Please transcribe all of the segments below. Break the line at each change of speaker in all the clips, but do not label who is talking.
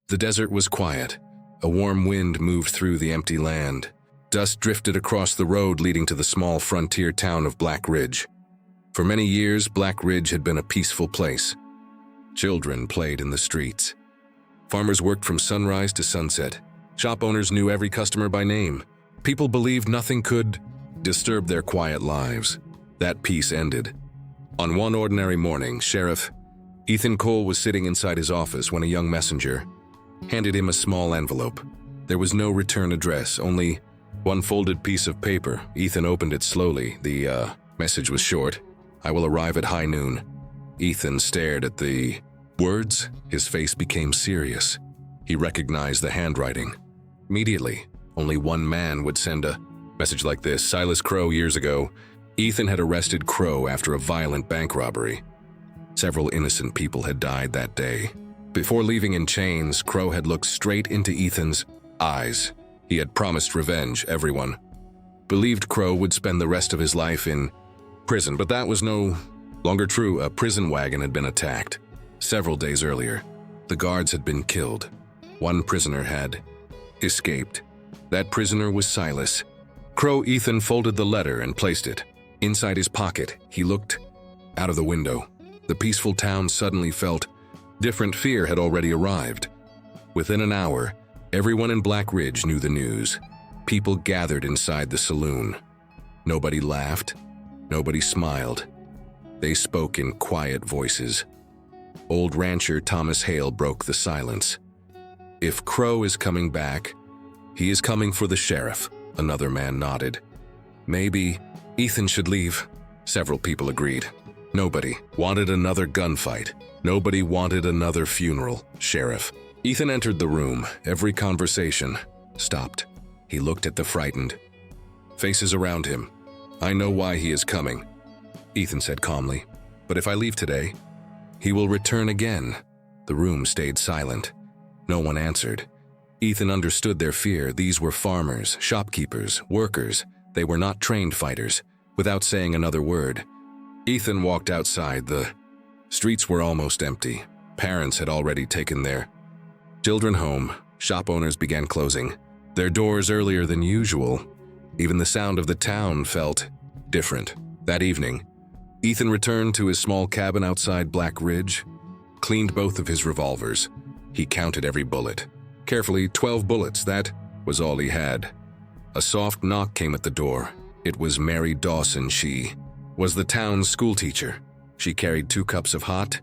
The desert was quiet. A warm wind moved through the empty land. Dust drifted across the road leading to the small frontier town of Black Ridge. For many years, Black Ridge had been a peaceful place. Children played in the streets. Farmers worked from sunrise to sunset. Shop owners knew every customer by name. People believed nothing could disturb their quiet lives. That peace ended. On one ordinary morning, Sheriff Ethan Cole was sitting inside his office when a young messenger handed him a small envelope. There was no return address, only one folded piece of paper. Ethan opened it slowly. The message was short. "I will arrive at high noon." Ethan stared at the words. His face became serious. He recognized the handwriting. Immediately, only one man would send a message like this. Silas Crow. Years ago, Ethan had arrested Crow after a violent bank robbery. Several innocent people had died that day. Before leaving in chains, Crow had looked straight into Ethan's eyes. He had promised revenge. Everyone believed Crow would spend the rest of his life in prison, but that was no longer true. A prison wagon had been attacked. Several days earlier, the guards had been killed. One prisoner had escaped. That prisoner was Silas. Crow. Ethan folded the letter and placed it inside his pocket. He looked out of the window. The peaceful town suddenly felt different. Fear had already arrived. Within an hour, everyone in Black Ridge knew the news. People gathered inside the saloon. Nobody laughed. Nobody smiled. They spoke in quiet voices. Old rancher Thomas Hale broke the silence. "If Crow is coming back, he is coming for the sheriff." Another man nodded. "Maybe Ethan should leave." Several people agreed. Nobody wanted another gunfight. Nobody wanted another funeral. "Sheriff." Ethan entered the room. Every conversation stopped. He looked at the frightened faces around him. "I know why he is coming," Ethan said calmly. "But if I leave today, he will return again." The room stayed silent. No one answered. Ethan understood their fear. These were farmers, shopkeepers, workers. They were not trained fighters. Without saying another word, Ethan walked outside. The streets were almost empty. Parents had already taken their children home. Shop owners began closing their doors earlier than usual. Even the sound of the town felt different. That evening, Ethan returned to his small cabin outside Black Ridge, cleaned both of his revolvers. He counted every bullet. Carefully, 12 bullets. That was all he had. A soft knock came at the door. It was Mary Dawson. She was the town's schoolteacher. She carried 2 cups of hot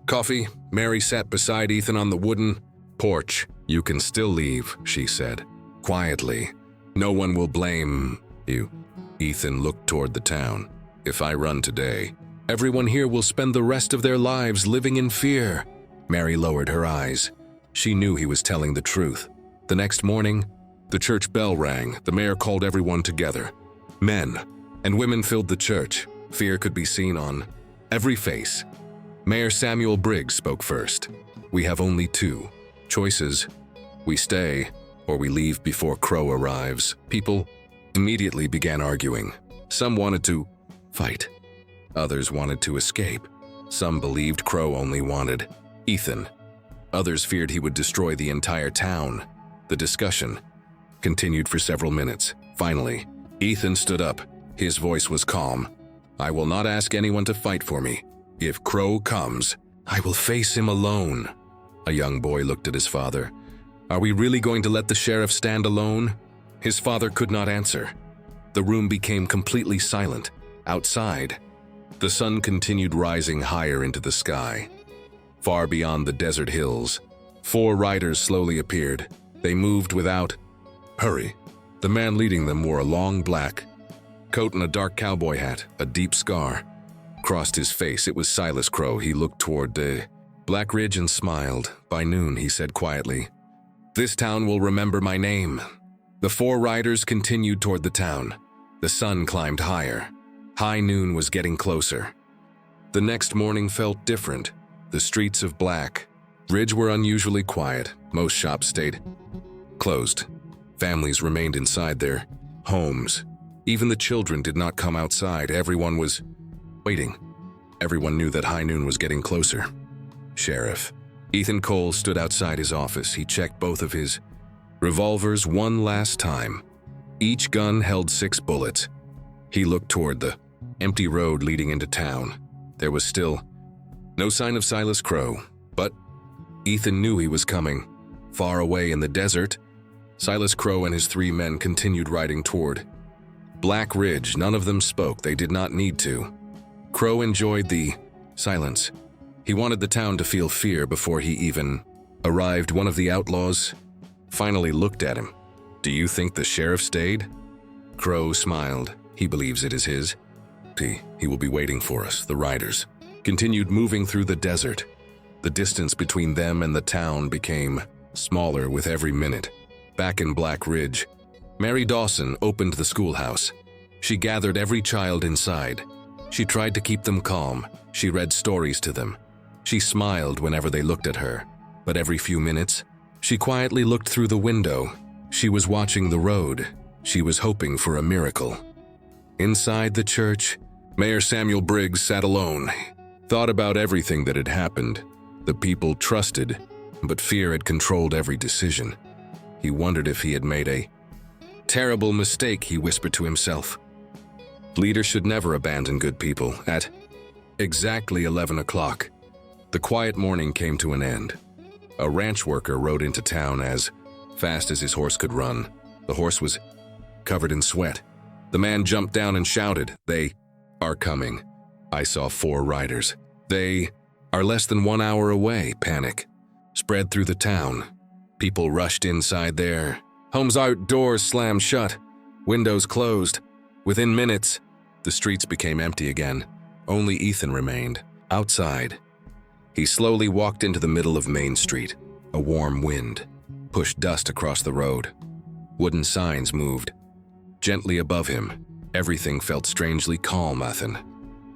coffee. Mary sat beside Ethan on the wooden porch. "You can still leave," she said, quietly. "No one will blame you." Ethan looked toward the town. "If I run today, everyone here will spend the rest of their lives living in fear." Mary lowered her eyes. She knew he was telling the truth. The next morning, the church bell rang. The mayor called everyone together. Men and women filled the church. Fear could be seen on every face. Mayor Samuel Briggs spoke first. "We have only 2 choices. We stay, or we leave before Crow arrives." People immediately began arguing. Some wanted to fight. Others wanted to escape. Some believed Crow only wanted Ethan. Others feared he would destroy the entire town. The discussion continued for several minutes. Finally, Ethan stood up. His voice was calm. "I will not ask anyone to fight for me. If Crow comes, I will face him alone." A young boy looked at his father. "Are we really going to let the sheriff stand alone?" His father could not answer. The room became completely silent. Outside, the sun continued rising higher into the sky. Far beyond the desert hills, 4 riders slowly appeared. They moved without hurry. The man leading them wore a long black coat and a dark cowboy hat. A deep scar crossed his face. It was Silas Crow. He looked toward Black Ridge and smiled. "By noon," he said quietly, "this town will remember my name." The 4 riders continued toward the town. The sun climbed higher. High noon was getting closer. The next morning felt different. The streets of Black Ridge were unusually quiet. Most shops stayed closed. Families remained inside their homes. Even the children did not come outside. Everyone was waiting. Everyone knew that high noon was getting closer. "Sheriff." Ethan Cole stood outside his office. He checked both of his revolvers one last time. Each gun held 6 bullets. He looked toward the empty road leading into town. There was still no sign of Silas Crowe, but Ethan knew he was coming. Far away in the desert, Silas Crowe and his 3 men continued riding toward Black Ridge. None of them spoke. They did not need to. Crowe enjoyed the silence. He wanted the town to feel fear before he even arrived. One of the outlaws finally looked at him. "Do you think the sheriff stayed?" Crowe smiled. "He believes it is his. He will be waiting for us." The riders continued moving through the desert. The distance between them and the town became smaller with every minute. Back in Black Ridge, Mary Dawson opened the schoolhouse. She gathered every child inside. She tried to keep them calm. She read stories to them. She smiled whenever they looked at her, but every few minutes, she quietly looked through the window. She was watching the road. She was hoping for a miracle. Inside the church, Mayor Samuel Briggs sat alone. Thought about everything that had happened. The people trusted, but fear had controlled every decision. He wondered if he had made a terrible mistake, he whispered to himself. Leaders should never abandon good people. At exactly 11 o'clock, the quiet morning came to an end. A ranch worker rode into town as fast as his horse could run. The horse was covered in sweat. The man jumped down and shouted, "They are coming." I saw 4 riders. "They are less than 1 hour away." Panic spread through the town. People rushed inside their homes. Outdoors slammed shut, windows closed. Within minutes, the streets became empty again. Only Ethan remained outside. He slowly walked into the middle of Main Street. A warm wind pushed dust across the road. Wooden signs moved gently above him. Everything felt strangely calm. Ethan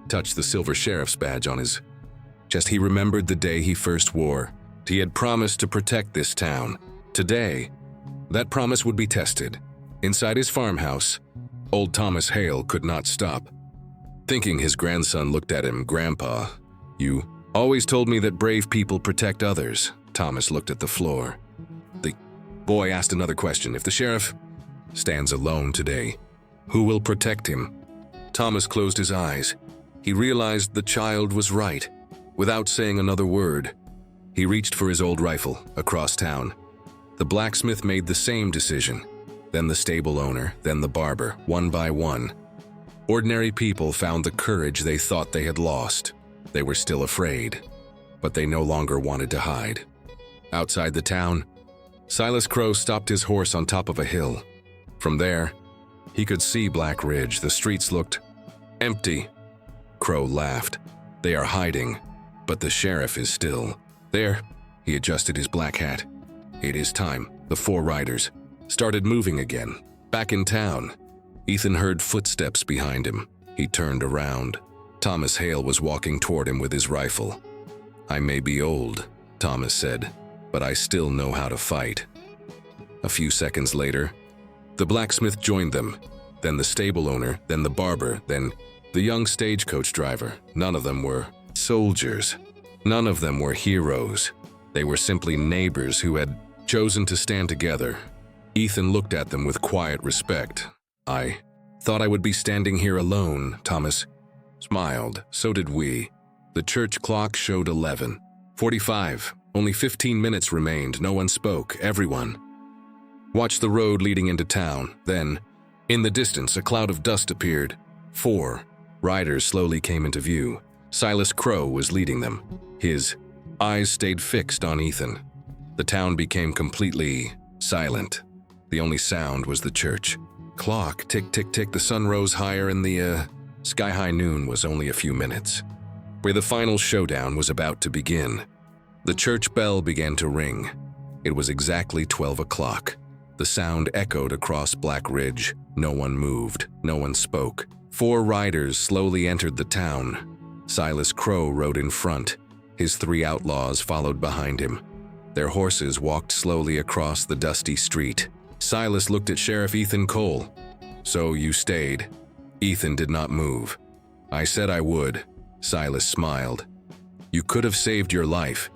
touched the silver sheriff's badge on his chest. He remembered the day he first wore. He had promised to protect this town. Today, that promise would be tested. Inside his farmhouse, old Thomas Hale could not stop thinking. His grandson looked at him. "Grandpa, you always told me that brave people protect others." Thomas looked at the floor. The boy asked another question. "If the sheriff stands alone today, who will protect him?" Thomas closed his eyes. He realized the child was right. Without saying another word, he reached for his old rifle across town. The blacksmith made the same decision, then the stable owner, then the barber, one by one. Ordinary people found the courage they thought they had lost. They were still afraid, but they no longer wanted to hide. Outside the town, Silas Crowe stopped his horse on top of a hill. From there, he could see Black Ridge. The streets looked empty. Crowe laughed. "They are hiding, but the sheriff is still there." He adjusted his black hat. "It is time." The 4 riders started moving again. Back in town, Ethan heard footsteps behind him. He turned around. Thomas Hale was walking toward him with his rifle. "I may be old," Thomas said, "but I still know how to fight." A few seconds later, the blacksmith joined them, then the stable owner, then the barber, then the young stagecoach driver. None of them were soldiers. None of them were heroes. They were simply neighbors who had chosen to stand together. Ethan looked at them with quiet respect. "I thought I would be standing here alone," Thomas smiled. "So did we." The church clock showed 11:45. Only 15 minutes remained. No one spoke. Everyone watched the road leading into town. Then, in the distance, a cloud of dust appeared. 4 riders slowly came into view. Silas Crowe was leading them. His eyes stayed fixed on Ethan. The town became completely silent. The only sound was the church clock. Tick, tick, tick. The sun rose higher and the sky-high noon was only a few minutes, where the final showdown was about to begin. The church bell began to ring. It was exactly 12 o'clock. The sound echoed across Black Ridge. No one moved. No one spoke. 4 riders slowly entered the town. Silas Crowe rode in front. His 3 outlaws followed behind him. Their horses walked slowly across the dusty street. Silas looked at Sheriff Ethan Cole. "So you stayed?" Ethan did not move. "I said I would." Silas smiled. "You could have saved your life."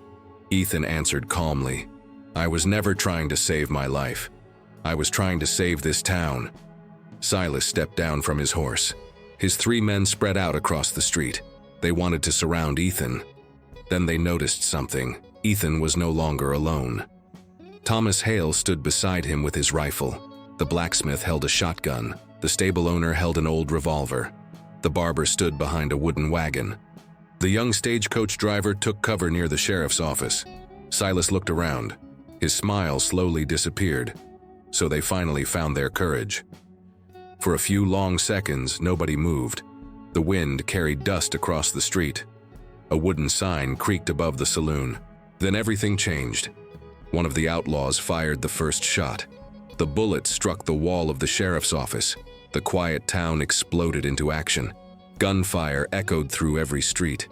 Ethan answered calmly, "I was never trying to save my life. I was trying to save this town." Silas stepped down from his horse. His 3 men spread out across the street. They wanted to surround Ethan. Then they noticed something. Ethan was no longer alone. Thomas Hale stood beside him with his rifle. The blacksmith held a shotgun. The stable owner held an old revolver. The barber stood behind a wooden wagon. The young stagecoach driver took cover near the sheriff's office. Silas looked around. His smile slowly disappeared. So they finally found their courage. For a few long seconds, nobody moved. The wind carried dust across the street. A wooden sign creaked above the saloon. Then everything changed. One of the outlaws fired the first shot. The bullet struck the wall of the sheriff's office. The quiet town exploded into action. Gunfire echoed through every street.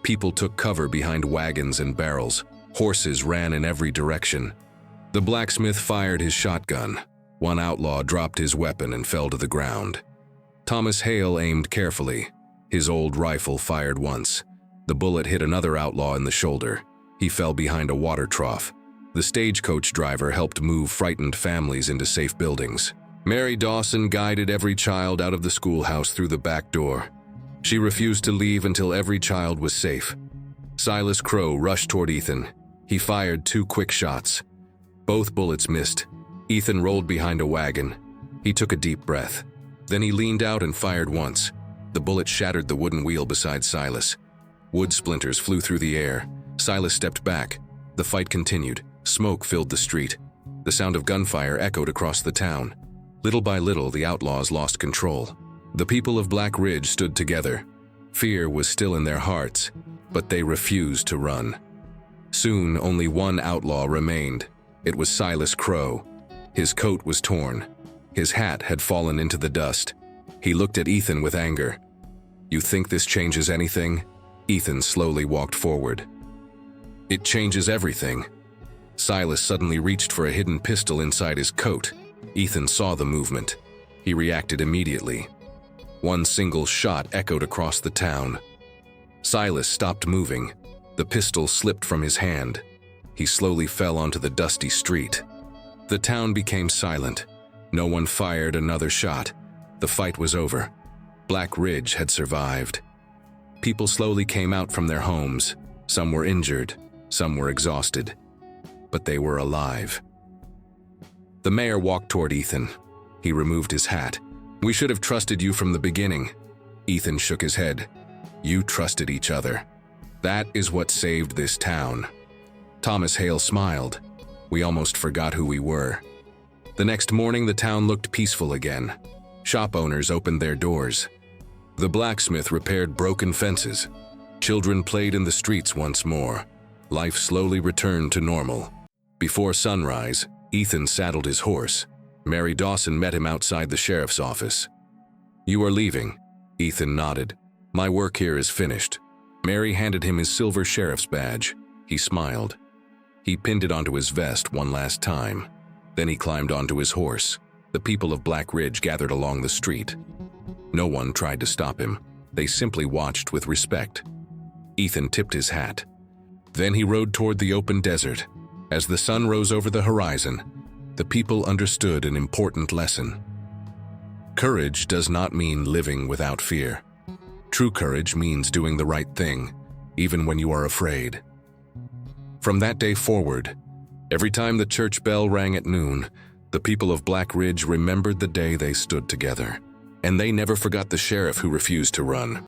People took cover behind wagons and barrels. Horses ran in every direction. The blacksmith fired his shotgun. One outlaw dropped his weapon and fell to the ground. Thomas Hale aimed carefully. His old rifle fired once. The bullet hit another outlaw in the shoulder. He fell behind a water trough. The stagecoach driver helped move frightened families into safe buildings. Mary Dawson guided every child out of the schoolhouse through the back door. She refused to leave until every child was safe. Silas Crow rushed toward Ethan. He fired 2 quick shots. Both bullets missed. Ethan rolled behind a wagon. He took a deep breath. Then he leaned out and fired once. The bullet shattered the wooden wheel beside Silas. Wood splinters flew through the air. Silas stepped back. The fight continued. Smoke filled the street. The sound of gunfire echoed across the town. Little by little, the outlaws lost control. The people of Black Ridge stood together. Fear was still in their hearts, but they refused to run. Soon, only one outlaw remained. It was Silas Crow. His coat was torn. His hat had fallen into the dust. He looked at Ethan with anger. "You think this changes anything?" Ethan slowly walked forward. "It changes everything." Silas suddenly reached for a hidden pistol inside his coat. Ethan saw the movement. He reacted immediately. One single shot echoed across the town. Silas stopped moving. The pistol slipped from his hand. He slowly fell onto the dusty street. The town became silent. No one fired another shot. The fight was over. Black Ridge had survived. People slowly came out from their homes. Some were injured, some were exhausted, but they were alive. The mayor walked toward Ethan. He removed his hat. "We should have trusted you from the beginning." Ethan shook his head. "You trusted each other. That is what saved this town." Thomas Hale smiled. "We almost forgot who we were." The next morning, the town looked peaceful again. Shop owners opened their doors. The blacksmith repaired broken fences. Children played in the streets once more. Life slowly returned to normal. Before sunrise, Ethan saddled his horse. Mary Dawson met him outside the sheriff's office. "You are leaving?" Ethan nodded. "My work here is finished." Mary handed him his silver sheriff's badge. He smiled. He pinned it onto his vest one last time. Then he climbed onto his horse. The people of Black Ridge gathered along the street. No one tried to stop him. They simply watched with respect. Ethan tipped his hat. Then he rode toward the open desert. As the sun rose over the horizon, the people understood an important lesson. Courage does not mean living without fear. True courage means doing the right thing, even when you are afraid. From that day forward, every time the church bell rang at noon, the people of Black Ridge remembered the day they stood together. And they never forgot the sheriff who refused to run.